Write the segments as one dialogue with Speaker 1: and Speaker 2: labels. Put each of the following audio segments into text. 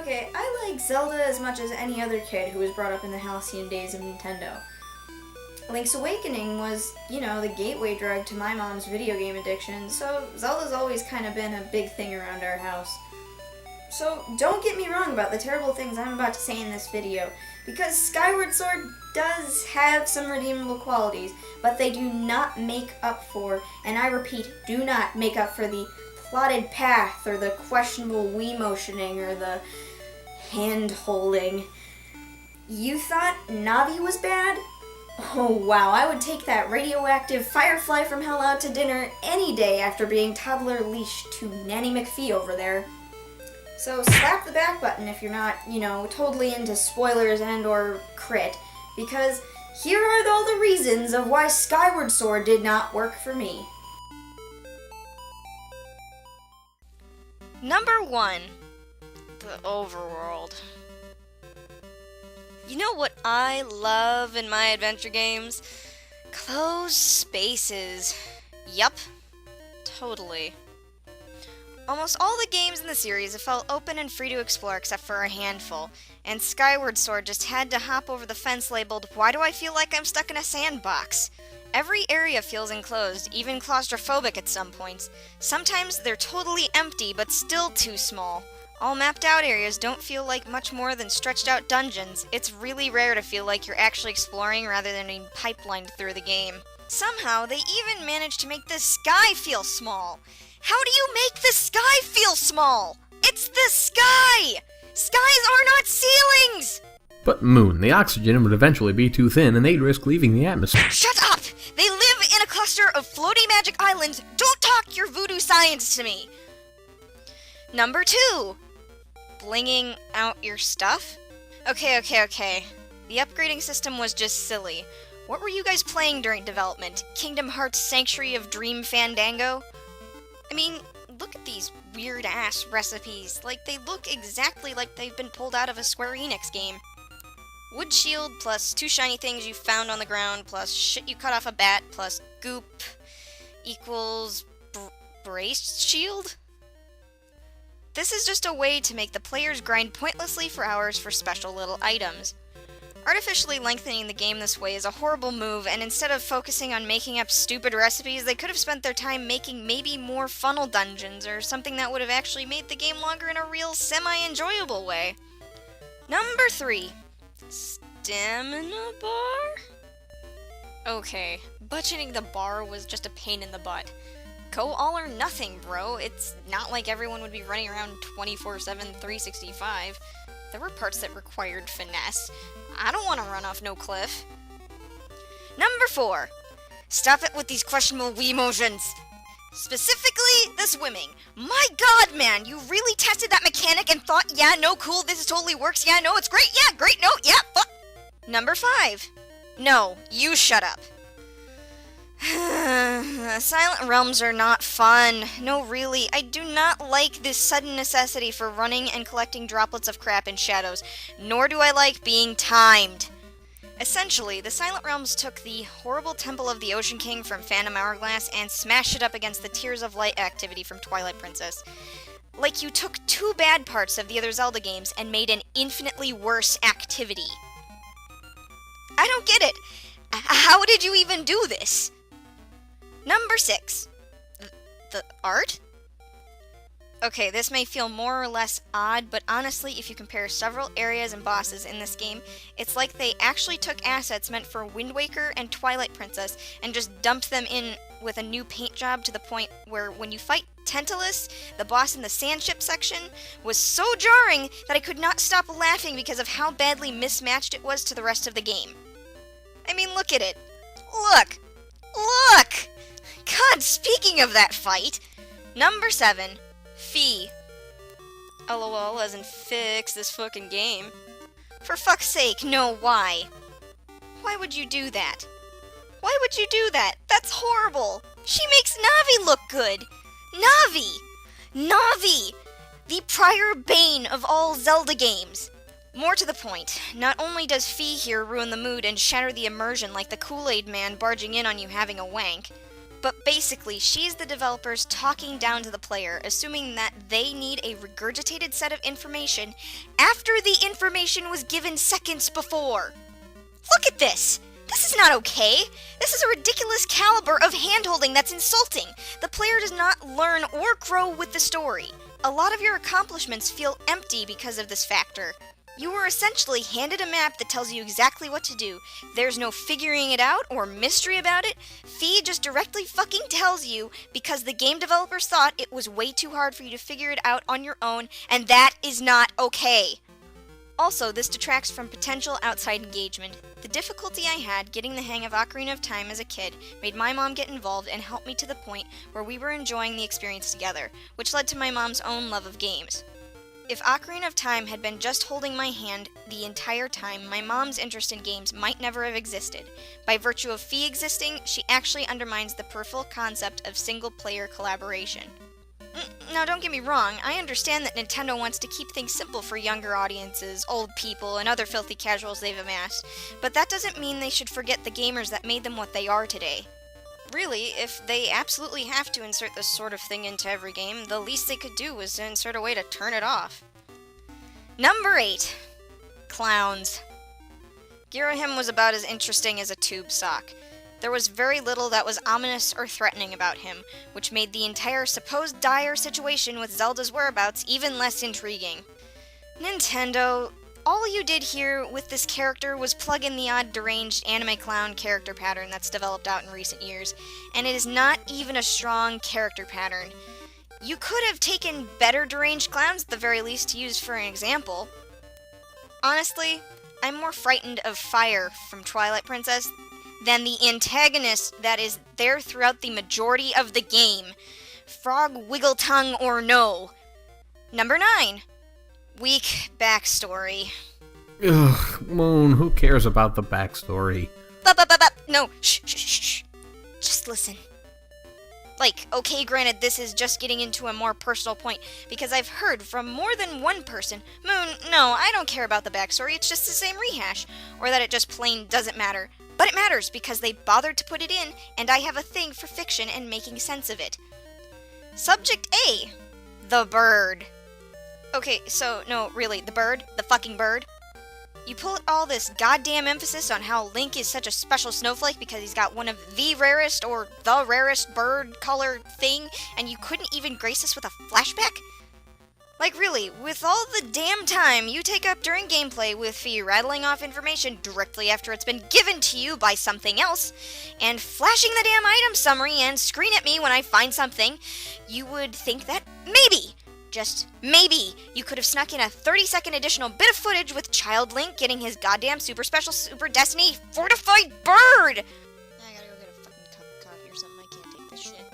Speaker 1: Okay, I like Zelda as much as any other kid who was brought up in the halcyon days of Nintendo. Link's Awakening was, the gateway drug to my mom's video game addiction, so Zelda's always kind of been a big thing around our house. So don't get me wrong about the terrible things I'm about to say in this video, because Skyward Sword does have some redeemable qualities, but they do not make up for, and I repeat, do not make up for the plotted path, or the questionable Wii motioning, or the hand-holding. You thought Navi was bad? Oh wow, I would take that radioactive firefly from hell out to dinner any day after being toddler leashed to Nanny McPhee over there. So slap the back button if you're not, totally into spoilers and or crit, because here are all the reasons of why Skyward Sword did not work for me.
Speaker 2: Number 1. The Overworld. You know what I love in my adventure games? Closed spaces. Yup. Totally. Almost all the games in the series have felt open and free to explore except for a handful, and Skyward Sword just had to hop over the fence labeled, "Why do I feel like I'm stuck in a sandbox?" Every area feels enclosed, even claustrophobic at some points. Sometimes they're totally empty, but still too small. All mapped out areas don't feel like much more than stretched out dungeons. It's really rare to feel like you're actually exploring rather than being pipelined through the game. Somehow, they even managed to make the sky feel small. How do you make the sky feel small? It's the sky! Skies are not ceilings!
Speaker 3: But Moon, the oxygen would eventually be too thin and they'd risk leaving the atmosphere.
Speaker 2: Shut up! They live in a cluster of floaty magic islands. Don't talk your voodoo science to me! Number 2. Blinging out your stuff? Okay. The upgrading system was just silly. What were you guys playing during development? Kingdom Hearts Sanctuary of Dream Fandango? I mean, look at these weird-ass recipes. They look exactly like they've been pulled out of a Square Enix game. Wood shield plus 2 shiny things you found on the ground plus shit you cut off a bat plus goop equals braced shield? This is just a way to make the players grind pointlessly for hours for special little items. Artificially lengthening the game this way is a horrible move, and instead of focusing on making up stupid recipes, they could have spent their time making maybe more funnel dungeons, or something that would have actually made the game longer in a real semi-enjoyable way. Number 3. Stamina bar? Okay, budgeting the bar was just a pain in the butt. Go all or nothing, bro. It's not like everyone would be running around 24/7, 365. There were parts that required finesse. I don't want to run off no cliff. Number 4. Stop it with these questionable Wii motions. Specifically, the swimming. My god, man, you really tested that mechanic and thought, yeah, no, cool, this totally works, yeah, no, it's great, yeah, great, no, yeah, fuck. Number 5. No, you shut up. Silent realms are not fun. No, really, I do not like this sudden necessity for running and collecting droplets of crap in shadows, nor do I like being timed. Essentially, the Silent Realms took the horrible Temple of the Ocean King from Phantom Hourglass and smashed it up against the Tears of Light activity from Twilight Princess. Like you took 2 bad parts of the other Zelda games and made an infinitely worse activity. I don't get it. How did you even do this? Number 6. The art? Okay, this may feel more or less odd, but honestly, if you compare several areas and bosses in this game, it's like they actually took assets meant for Wind Waker and Twilight Princess and just dumped them in with a new paint job to the point where when you fight Tantalus, the boss in the sandship section, was so jarring that I could not stop laughing because of how badly mismatched it was to the rest of the game. I mean, look at it. Look! Look! God, speaking of that fight, number 7, Fee. LOL, as in fix this fucking game. For fuck's sake, no, why? Why would you do that? Why would you do that? That's horrible! She makes Navi look good! Navi! Navi! The prior bane of all Zelda games! More to the point, not only does Fee here ruin the mood and shatter the immersion like the Kool-Aid man barging in on you having a wank, But basically, she's the developers talking down to the player, assuming that they need a regurgitated set of information after the information was given seconds before. Look at this! This is not okay! This is a ridiculous caliber of handholding that's insulting! The player does not learn or grow with the story. A lot of your accomplishments feel empty because of this factor. You were essentially handed a map that tells you exactly what to do. There's no figuring it out or mystery about it. Fee just directly fucking tells you because the game developers thought it was way too hard for you to figure it out on your own, and that is not okay. Also, this detracts from potential outside engagement. The difficulty I had getting the hang of Ocarina of Time as a kid made my mom get involved and help me to the point where we were enjoying the experience together, which led to my mom's own love of games. If Ocarina of Time had been just holding my hand the entire time, my mom's interest in games might never have existed. By virtue of Fee existing, she actually undermines the peripheral concept of single-player collaboration. Now, don't get me wrong, I understand that Nintendo wants to keep things simple for younger audiences, old people, and other filthy casuals they've amassed, but that doesn't mean they should forget the gamers that made them what they are today. Really, if they absolutely have to insert this sort of thing into every game, the least they could do was to insert a way to turn it off. Number 8. Clowns. Girahim was about as interesting as a tube sock. There was very little that was ominous or threatening about him, which made the entire supposed dire situation with Zelda's whereabouts even less intriguing. Nintendo, all you did here with this character was plug in the odd deranged anime clown character pattern that's developed out in recent years, and it is not even a strong character pattern. You could have taken better deranged clowns at the very least to use for an example. Honestly, I'm more frightened of Fire from Twilight Princess than the antagonist that is there throughout the majority of the game. Frog Wiggle Tongue or no. Number 9. Weak backstory.
Speaker 3: Ugh, Moon, who cares about the backstory?
Speaker 2: No, shh. Just listen. Like, okay, granted, this is just getting into a more personal point, because I've heard from more than one person, Moon, no, I don't care about the backstory, it's just the same rehash, or that it just plain doesn't matter. But it matters, because they bothered to put it in, and I have a thing for fiction and making sense of it. Subject A. The bird. Okay, so, no, really, the bird? The fucking bird? You put all this goddamn emphasis on how Link is such a special snowflake because he's got one of the rarest or the rarest bird color thing, and you couldn't even grace us with a flashback? Like, really, with all the damn time you take up during gameplay with Fee rattling off information directly after it's been given to you by something else, and flashing the damn item summary and screen at me when I find something, you would think that maybe, just maybe, you could have snuck in a 30-second additional bit of footage with Child Link getting his goddamn super special super destiny fortified bird! I gotta go get a fucking cup of coffee or something, I can't take this shit.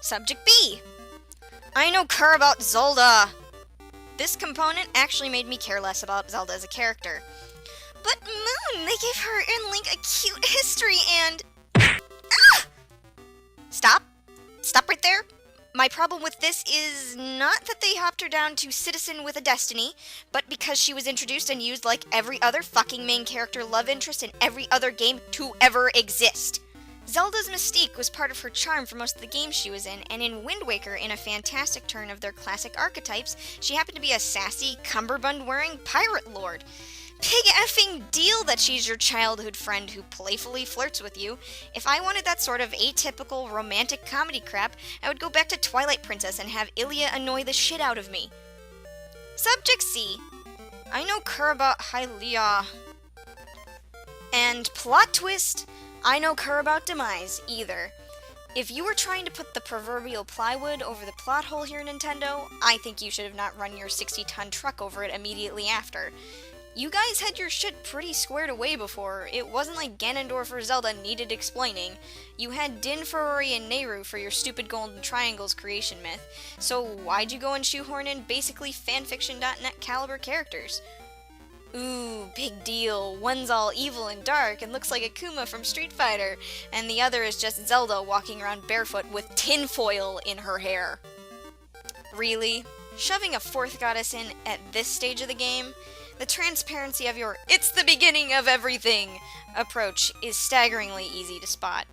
Speaker 2: Subject B. I know care about Zelda. This component actually made me care less about Zelda as a character. But Moon, they gave her and Link a cute history and... Ah! Stop. Stop right there. My problem with this is not that they hopped her down to Citizen with a Destiny, but because she was introduced and used like every other fucking main character love interest in every other game to ever exist. Zelda's mystique was part of her charm for most of the games she was in, and in Wind Waker, in a fantastic turn of their classic archetypes, she happened to be a sassy, cummerbund-wearing pirate lord. Big effing deal that she's your childhood friend who playfully flirts with you. If I wanted that sort of atypical romantic comedy crap, I would go back to Twilight Princess and have Ilya annoy the shit out of me. Subject C. I know cur about Hylia. And plot twist, I know cur about Demise either. If you were trying to put the proverbial plywood over the plot hole here, Nintendo, I think you should have not run your 60-ton truck over it immediately after. You guys had your shit pretty squared away before. It wasn't like Ganondorf or Zelda needed explaining. You had Din, Ferori, and Nehru for your stupid Golden Triangles creation myth. So why'd you go and shoehorn in basically fanfiction.net caliber characters? Ooh, big deal. One's all evil and dark and looks like Akuma from Street Fighter, and the other is just Zelda walking around barefoot with tinfoil in her hair. Really? Shoving a fourth goddess in at this stage of the game? The transparency of your "it's the beginning of everything" approach is staggeringly easy to spot.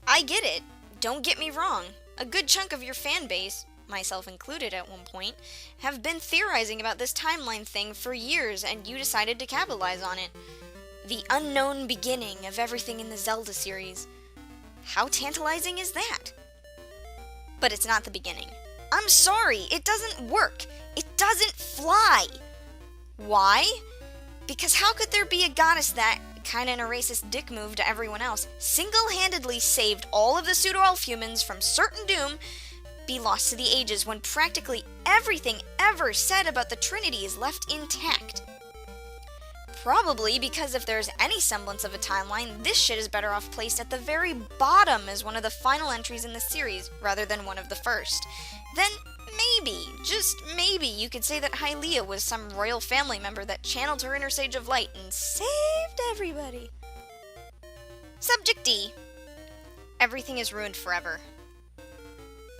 Speaker 2: I get it. Don't get me wrong. A good chunk of your fan base, myself included at one point, have been theorizing about this timeline thing for years, and you decided to capitalize on it. The unknown beginning of everything in the Zelda series. How tantalizing is that? But it's not the beginning. I'm sorry, it doesn't work. It doesn't fly. Why? Because how could there be a goddess that, kinda in a racist dick move to everyone else, single-handedly saved all of the pseudo-elf humans from certain doom, be lost to the ages when practically everything ever said about the Trinity is left intact? Probably because if there's any semblance of a timeline, this shit is better off placed at the very bottom as one of the final entries in the series, rather than one of the first. Then maybe, just maybe, you could say that Hylia was some royal family member that channeled her inner sage of light and saved everybody. Subject D. Everything is ruined forever.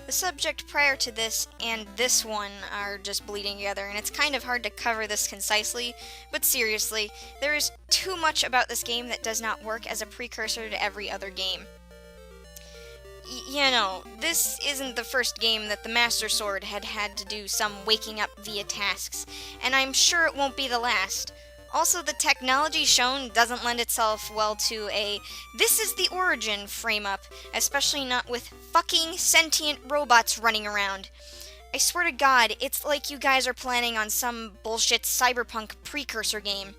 Speaker 2: The subject prior to this and this one are just bleeding together, and it's kind of hard to cover this concisely, but seriously, there is too much about this game that does not work as a precursor to every other game. You know, this isn't the first game that the Master Sword had to do some waking up via tasks, and I'm sure it won't be the last. Also, the technology shown doesn't lend itself well to a "this is the origin" frame-up, especially not with fucking sentient robots running around. I swear to God, it's like you guys are planning on some bullshit cyberpunk precursor game.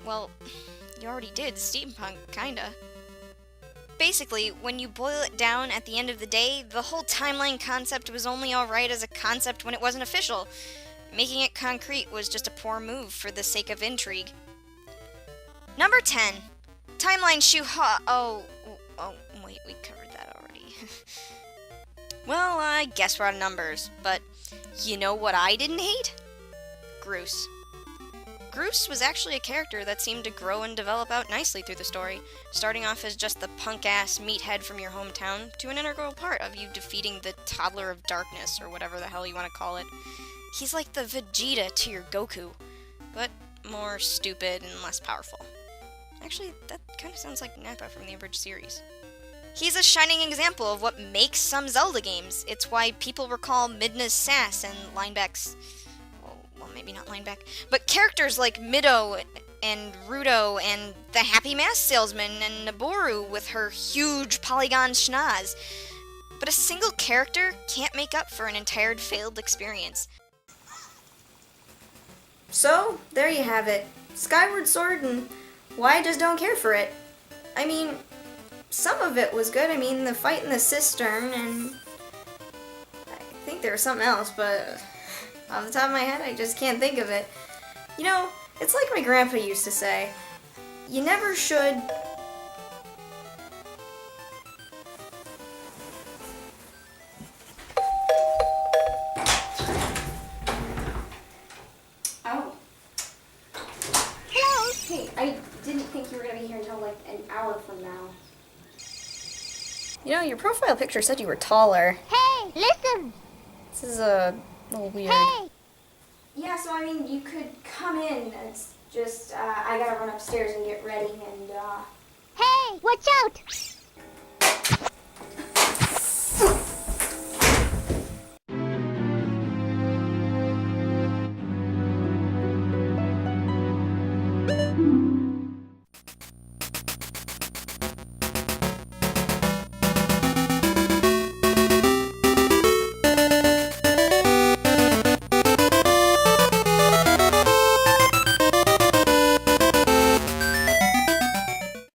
Speaker 2: Well, you already did steampunk, kinda. Basically, when you boil it down at the end of the day, the whole timeline concept was only alright as a concept when it wasn't official. Making it concrete was just a poor move for the sake of intrigue. Number 10. Timeline Oh, wait, we covered that already. Well, I guess we're out of numbers, but you know what I didn't hate? Groose. Groose was actually a character that seemed to grow and develop out nicely through the story, starting off as just the punk-ass meathead from your hometown to an integral part of you defeating the Toddler of Darkness, or whatever the hell you want to call it. He's like the Vegeta to your Goku, but more stupid and less powerful. Actually, that kind of sounds like Nappa from the abridged series. He's a shining example of what makes some Zelda games. It's why people recall Midna's sass and Lineback's... well, maybe not Lineback, but characters like Mido and Rudo and the Happy Mask Salesman and Naboru with her huge polygon schnoz. But a single character can't make up for an entire failed experience.
Speaker 1: So, there you have it. Skyward Sword and why I just don't care for it. I mean, some of it was good. I mean, the fight in the cistern, and I think there was something else, but off the top of my head, I just can't think of it. You know, it's like my grandpa used to say, you never should... I didn't think you were going to be here until like an hour from now. You know, your profile picture said you were taller.
Speaker 4: Hey, listen!
Speaker 1: This is a little weird.
Speaker 4: Hey!
Speaker 1: Yeah, so I mean, you could come in. It's just, I gotta run upstairs and get ready and,
Speaker 4: Hey, watch out!